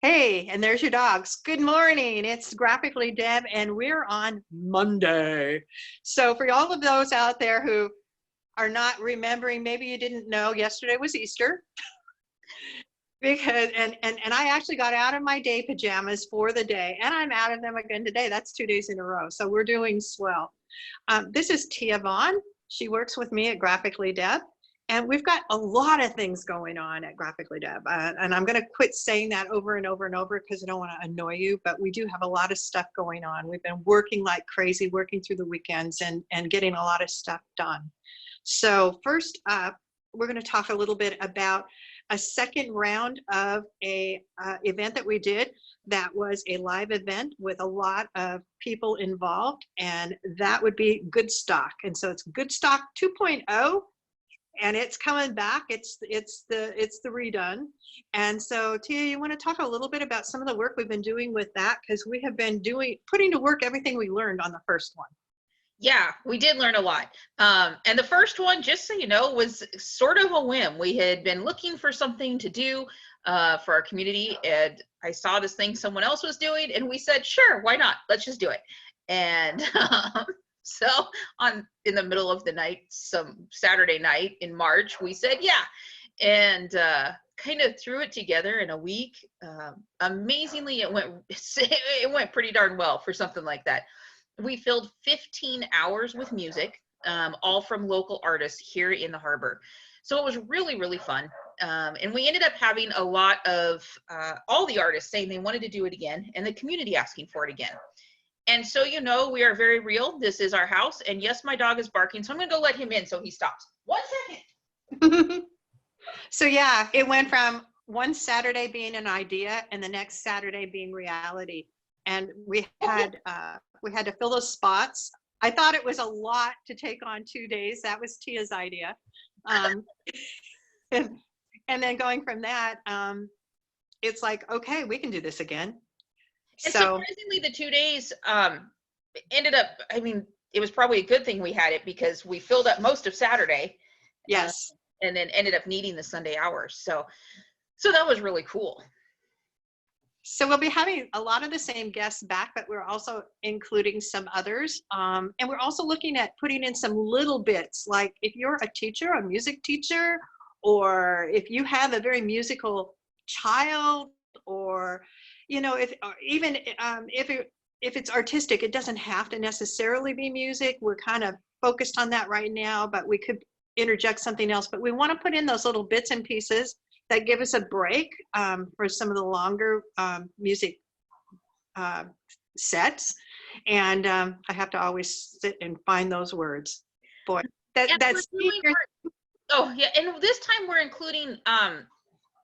Hey, and there's your dogs. Good morning. It's Graphically Deb, and we're on Monday. So for all of those out there who are not remembering, maybe you didn't know yesterday was Easter. Because and I actually got out of my day pajamas for the day, and I'm out of them again today. That's 2 days in a row. So we're doing swell. This is Tia Vaughn. She works with me at Graphically Deb. And we've got a lot of things going on at Graphically Deb. And I'm going to quit saying that over and over and over because I don't want to annoy you, but we do have a lot of stuff going on. We've been working like crazy, working through the weekends and getting a lot of stuff done. So first up, we're going to talk a little bit about a second round of a event that we did that was a live event with a lot of people involved, and that would be GHoodStock. And so it's GHoodStock 2.0. And it's coming back. It's the redone. And so Tia, you want to talk a little bit about some of the work we've been doing with that, because we have been putting to work everything we learned on the first one. Yeah, we did learn a lot. And the first one, just so you know, was sort of a whim. We had been looking for something to do for our community, and I saw this thing someone else was doing, and we said, sure, why not? Let's just do it. And so in the middle of the night, some Saturday night in March, we said, yeah, and kind of threw it together in a week. Amazingly, it went pretty darn well for something like that. We filled 15 hours with music, all from local artists here in the harbor. So it was really, really fun. And we ended up having a lot of all the artists saying they wanted to do it again, and the community asking for it again. And so, you know, we are very real. This is our house. And yes, my dog is barking. So I'm going to go let him in so he stops. 1 second. So yeah, it went from one Saturday being an idea and the next Saturday being reality. And we had to fill those spots. I thought it was a lot to take on 2 days. That was Tia's idea. And then going from that, it's like, okay, we can do this again. And surprisingly, the 2 days ended up, I mean, it was probably a good thing we had it because we filled up most of Saturday. Yes. And then ended up needing the Sunday hours. So that was really cool. So we'll be having a lot of the same guests back, but we're also including some others. And we're also looking at putting in some little bits, like if you're a teacher, a music teacher, or if you have a very musical child, or you know, if it's artistic, it doesn't have to necessarily be music. We're kind of focused on that right now, but we could interject something else. But we want to put in those little bits and pieces that give us a break for some of the longer music sets. And I have to always sit and find those words. Boy, that's oh yeah, and this time we're including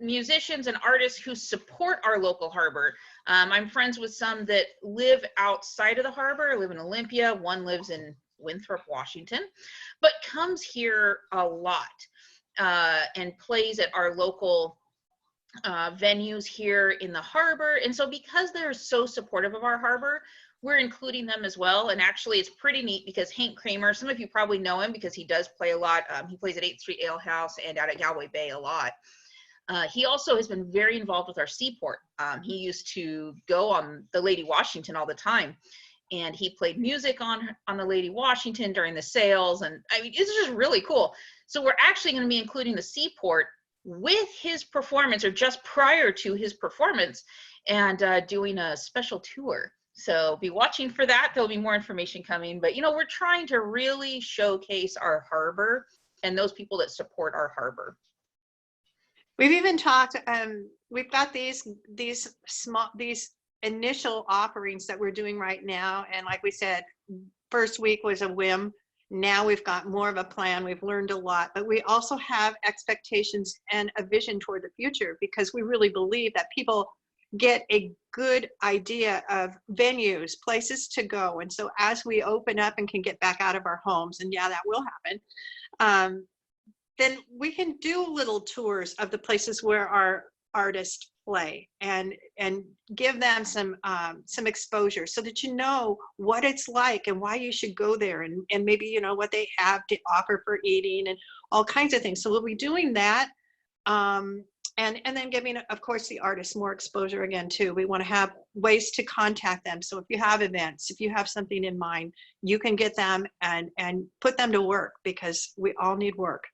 musicians and artists who support our local harbor. I'm friends with some that live outside of the harbor. I live in Olympia. One lives in Winthrop, Washington, but comes here a lot and plays at our local venues here in the harbor. And so because they're so supportive of our harbor, we're including them as well. And actually it's pretty neat because Hank Kramer, some of you probably know him because he does play a lot. He plays at 8th Street Ale House and out at Galway Bay a lot. He also has been very involved with our seaport. He used to go on the Lady Washington all the time, and he played music on the Lady Washington during the sails. And I mean, it's just really cool. So we're actually going to be including the seaport with his performance, or just prior to his performance, and doing a special tour. So be watching for that. There'll be more information coming. But, you know, we're trying to really showcase our harbor and those people that support our harbor. We've even talked, we've got these initial offerings that we're doing right now. And like we said, first week was a whim. Now we've got more of a plan. We've learned a lot, but we also have expectations and a vision toward the future, because we really believe that people get a good idea of venues, places to go. And so as we open up and can get back out of our homes, and yeah, that will happen, then we can do little tours of the places where our artists play and give them some exposure, so that you know what it's like and why you should go there, and maybe you know what they have to offer for eating and all kinds of things. So we'll be doing that. And then giving, of course, the artists more exposure again, too. We want to have ways to contact them. So if you have events, if you have something in mind, you can get them and put them to work, because we all need work.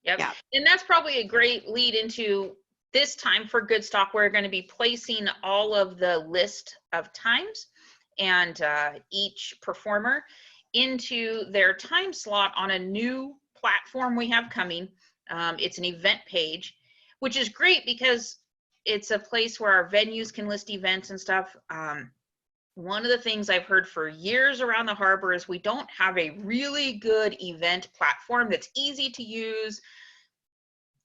Yep. Yeah. And that's probably a great lead into this time for GoodStock. We're going to be placing all of the list of times and each performer into their time slot on a new platform we have coming. It's an event page, which is great because it's a place where our venues can list events and stuff. One of the things I've heard for years around the harbor is we don't have a really good event platform that's easy to use,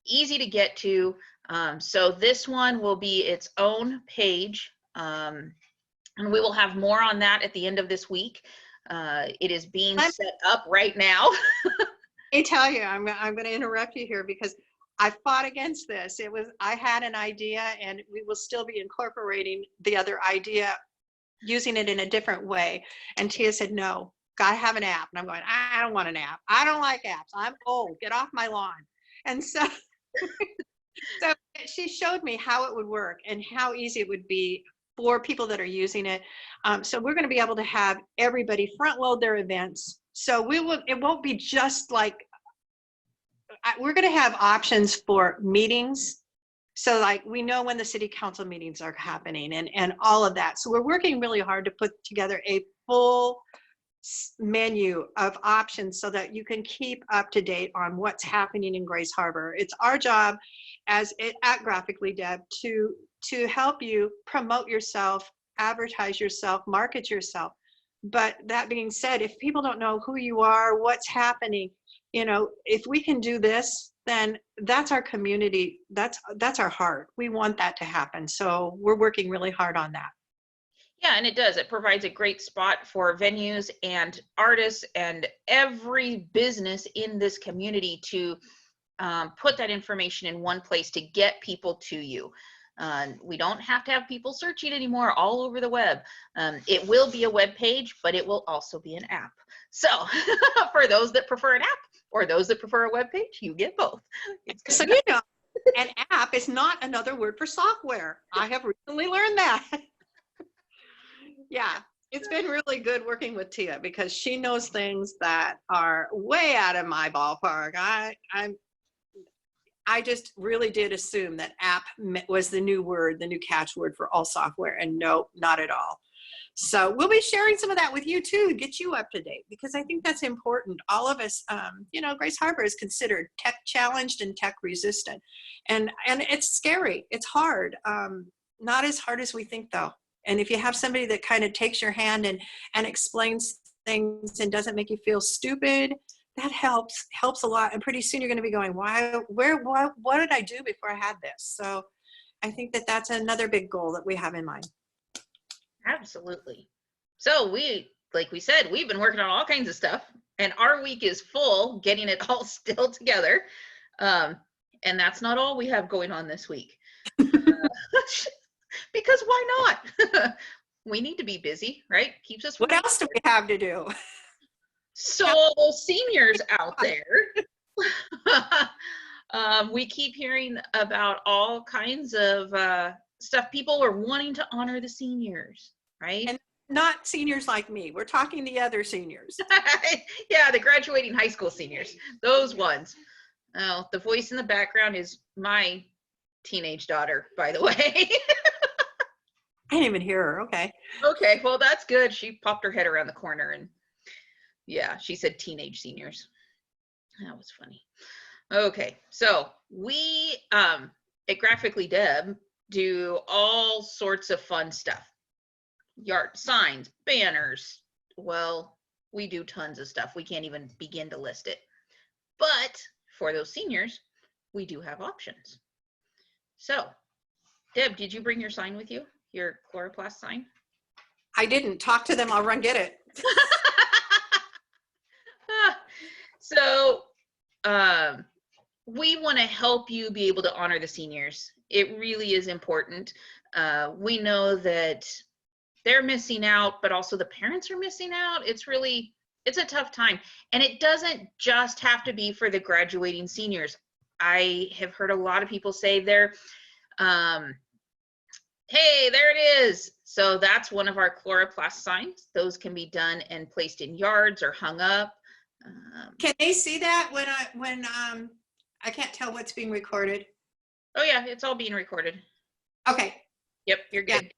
easy to get to. So this one will be its own page, and we will have more on that at the end of this week. It is being set up right now. Let me tell you, I'm going to interrupt you here because I fought against this. I had an idea, and we will still be incorporating the other idea, using it in a different way. And Tia said, no, got to have an app. And I'm going, I don't want an app. I don't like apps. I'm old. Get off my lawn. And so, so she showed me how it would work and how easy it would be for people that are using it. So we're going to be able to have everybody front load their events. So it won't be just like, we're going to have options for meetings. So like we know when the city council meetings are happening and all of that. So we're working really hard to put together a full menu of options so that you can keep up to date on what's happening in Grace Harbor. It's our job at Graphically Deb to help you promote yourself, advertise yourself, market yourself. But that being said, if people don't know who you are, what's happening, if we can do this, then that's our community. That's our heart. We want that to happen. So we're working really hard on that. Yeah, and it does. It provides a great spot for venues and artists and every business in this community to put that information in one place to get people to you. We don't have to have people searching anymore all over the web. It will be a web page, but it will also be an app. So for those that prefer an app or those that prefer a web page, you get both. So an app is not another word for software. I have recently learned that. Yeah, it's been really good working with Tia because she knows things that are way out of my ballpark. I just really did assume that app was the new word, the new catchword for all software, and no, not at all. So we'll be sharing some of that with you too, to get you up to date, because I think that's important. All of us, Grace Harbor is considered tech challenged and tech resistant, and it's scary. It's hard. Not as hard as we think though. And if you have somebody that kind of takes your hand and explains things and doesn't make you feel stupid, that helps a lot. And pretty soon you're going to be going, what did I do before I had this? So I think that's another big goal that we have in mind. Absolutely. So like we said, we've been working on all kinds of stuff, and our week is full getting it all still together. And that's not all we have going on this week. Because why not? We need to be busy, right? Keeps us. What else do we have to do? So seniors out there, we keep hearing about all kinds of stuff. People are wanting to honor the seniors, right? And not seniors like me. We're talking the other seniors. Yeah, the graduating high school seniors, those ones. Oh, the voice in the background is my teenage daughter, by the way. I didn't even hear her. Okay. Okay, well, that's good. She popped her head around the corner and yeah, she said teenage seniors. That was funny. Okay, so we at Graphically Deb do all sorts of fun stuff. Yard signs, banners. Well, we do tons of stuff. We can't even begin to list it. But for those seniors, we do have options. So, Deb, did you bring your sign with you? Your chloroplast sign? I didn't. Talk to them. I'll run get it. So we want to help you be able to honor the seniors. It really is important. We know that they're missing out, but also the parents are missing out. It's a tough time. And it doesn't just have to be for the graduating seniors. I have heard a lot of people say they're, hey, there it is. So that's one of our chloroplast signs. Those can be done and placed in yards or hung up. Can they see that when I can't tell what's being recorded? Oh yeah, it's all being recorded. Okay. Yep, you're good. Yeah.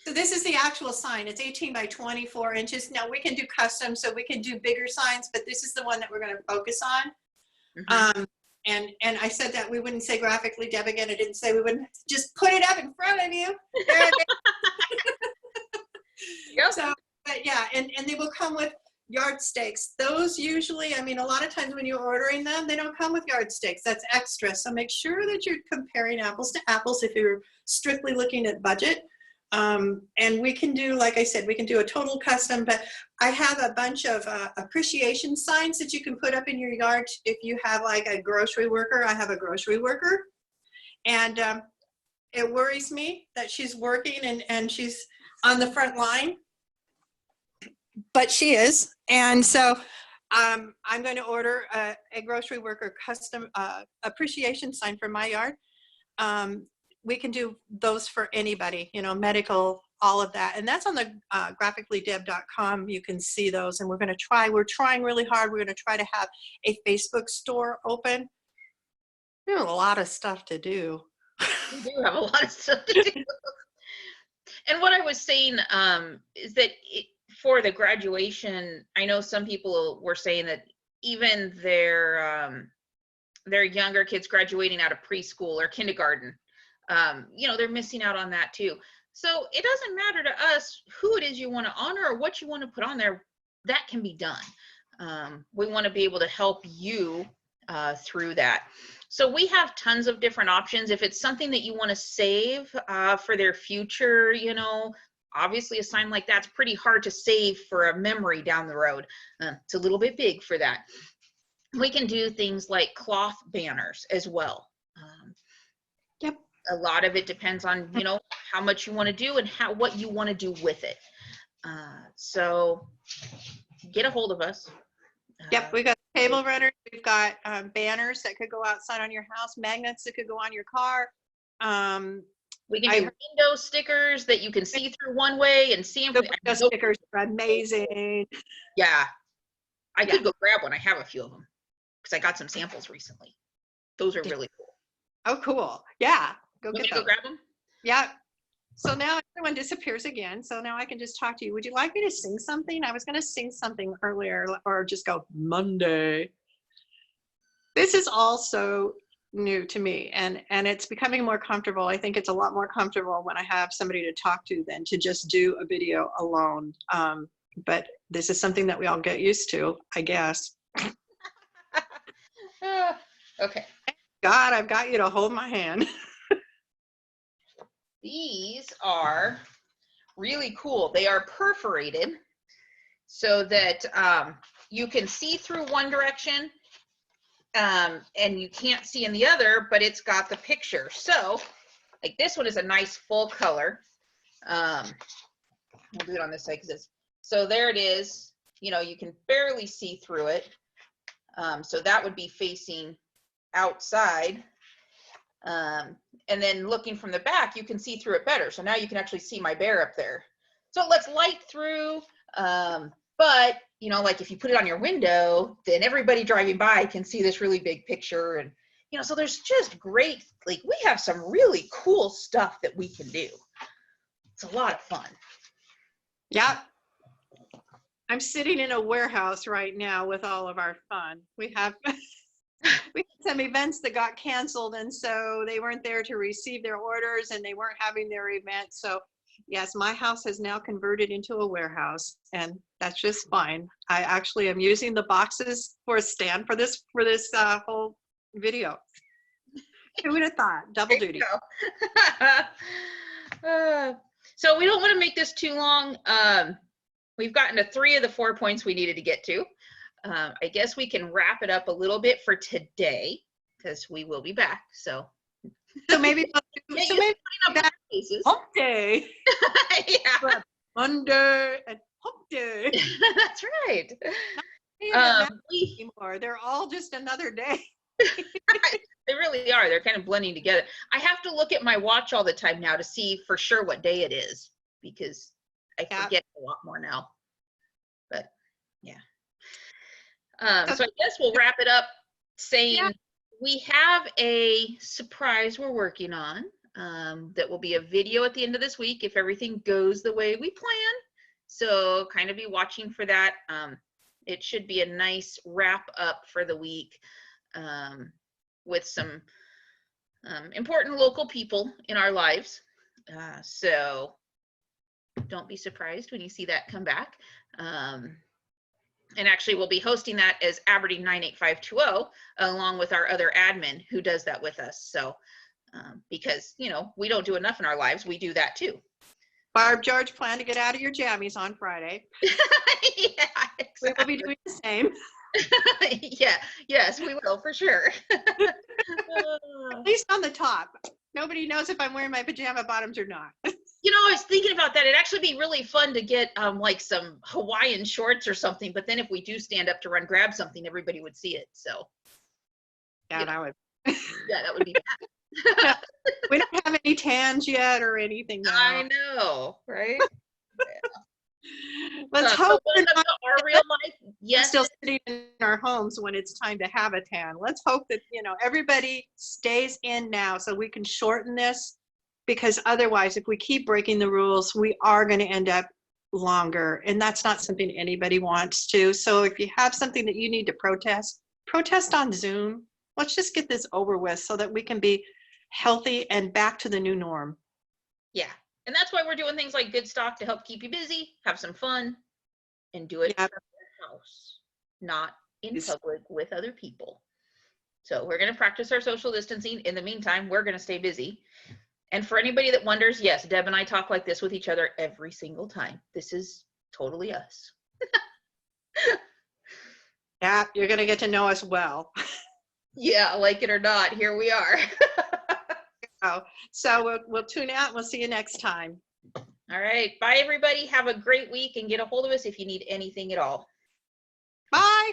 So this is the actual sign. It's 18 by 24 inches. Now we can do custom, so we can do bigger signs, but this is the one that we're going to focus on. Mm-hmm. And I said that we wouldn't say Graphically Deb again. I didn't say we wouldn't just put it up in front of you. There it is. Yep. So, but yeah, and they will come with yardsticks. Those usually, I mean, a lot of times when you're ordering them, they don't come with yardsticks. That's extra. So make sure that you're comparing apples to apples if you're strictly looking at budget. And we can do, like I said, we can do a total custom, but I have a bunch of appreciation signs that you can put up in your yard. If you have like a grocery worker, I have a grocery worker, and it worries me that she's working and she's on the front line, but she is. And so I'm going to order a grocery worker custom appreciation sign for my yard. We can do those for anybody, you know, medical, all of that. And that's on the graphicallydeb.com. You can see those. And we're trying really hard. We're going to try to have a Facebook store open. We have a lot of stuff to do. We do have a lot of stuff to do. And what I was saying is that for the graduation, I know some people were saying that even their younger kids graduating out of preschool or kindergarten, you know, they're missing out on that too. So it doesn't matter to us who it is you want to honor or what you want to put on there. That can be done. We want to be able to help you through that. So we have tons of different options. If it's something that you want to save for their future, you know, obviously a sign like that's pretty hard to save for a memory down the road. It's a little bit big for that. We can do things like cloth banners as well. Yep. A lot of it depends on, you know, how much you want to do and what you want to do with it. So get a hold of us. Yep, we got table runners, we've got banners that could go outside on your house, magnets that could go on your car. We can do window stickers that you can see through one way and see them. The window stickers are amazing. Yeah, I could go grab one. I have a few of them because I got some samples recently. Those are really cool. Oh, cool. Yeah, go grab them. Yeah. So now everyone disappears again. So now I can just talk to you. Would you like me to sing something? I was going to sing something earlier, or just go Monday. This is also new to me, and it's becoming more comfortable. I think it's a lot more comfortable when I have somebody to talk to than to just do a video alone. But this is something that we all get used to, I guess. Okay. God, I've got you to hold my hand. These are really cool. They are perforated so that you can see through one direction and you can't see in the other, but it's got the picture. So like this one is a nice full color. We'll do it on this side because so there it is. You know, you can barely see through it. So that would be facing outside. And then looking from the back, you can see through it better. So now you can actually see my bear up there. So it lets light through, but you know, like if you put it on your window, then everybody driving by can see this really big picture. And, you know, so there's just great, like we have some really cool stuff that we can do. It's a lot of fun. Yeah. I'm sitting in a warehouse right now with all of our fun. We have some events that got canceled, and so they weren't there to receive their orders, and they weren't having their event. So yes, my house has now converted into a warehouse, and that's just fine. I actually am using the boxes for a stand for this whole video. Who would have thought? Double duty. So we don't want to make this too long. We've gotten to 3 of the 4 points we needed to get to. I guess we can wrap it up a little bit for today because we will be back. So maybe that hump day. Yeah. Monday and hump day. That's right. Anymore. They're all just another day. They really are. They're kind of blending together. I have to look at my watch all the time now to see for sure what day it is, because I forget a lot more now. But yeah. So I guess we'll wrap it up saying we have a surprise we're working on that will be a video at the end of this week if everything goes the way we plan. So kind of be watching for that. It should be a nice wrap up for the week with some important local people in our lives. So don't be surprised when you see that come back. And actually, we'll be hosting that as Aberdeen 98520, along with our other admin who does that with us. So, because, you know, we don't do enough in our lives, we do that too. Barb, George, plan to get out of your jammies on Friday. Yeah, exactly. We will be doing the same. Yeah, yes, we will for sure. At least on the top. Nobody knows if I'm wearing my pajama bottoms or not. You know, I was thinking about that. It'd actually be really fun to get like some Hawaiian shorts or something. But then if we do stand up to run grab something, everybody would see it. So Yeah, that would. Yeah, that would be bad. We don't have any tans yet or anything now. I know, right? Let's hope we're not our real life. Yes, still sitting in our homes when it's time to have a tan. Let's hope that, you know, everybody stays in now so we can shorten this, because otherwise, if we keep breaking the rules, we are going to end up longer, and that's not something anybody wants to. So if you have something that you need to protest on Zoom. Let's just get this over with so that we can be healthy and back to the new norm. Yeah. And that's why we're doing things like GoodStock to help keep you busy, have some fun, and do it from your house, not in public with other people. So we're going to practice our social distancing. In the meantime, we're going to stay busy. And for anybody that wonders, yes, Deb and I talk like this with each other every single time. This is totally us. Yeah, you're going to get to know us well. Yeah, like it or not, here we are. So we'll tune out and we'll see you next time. All right. Bye, everybody. Have a great week and get a hold of us if you need anything at all. Bye.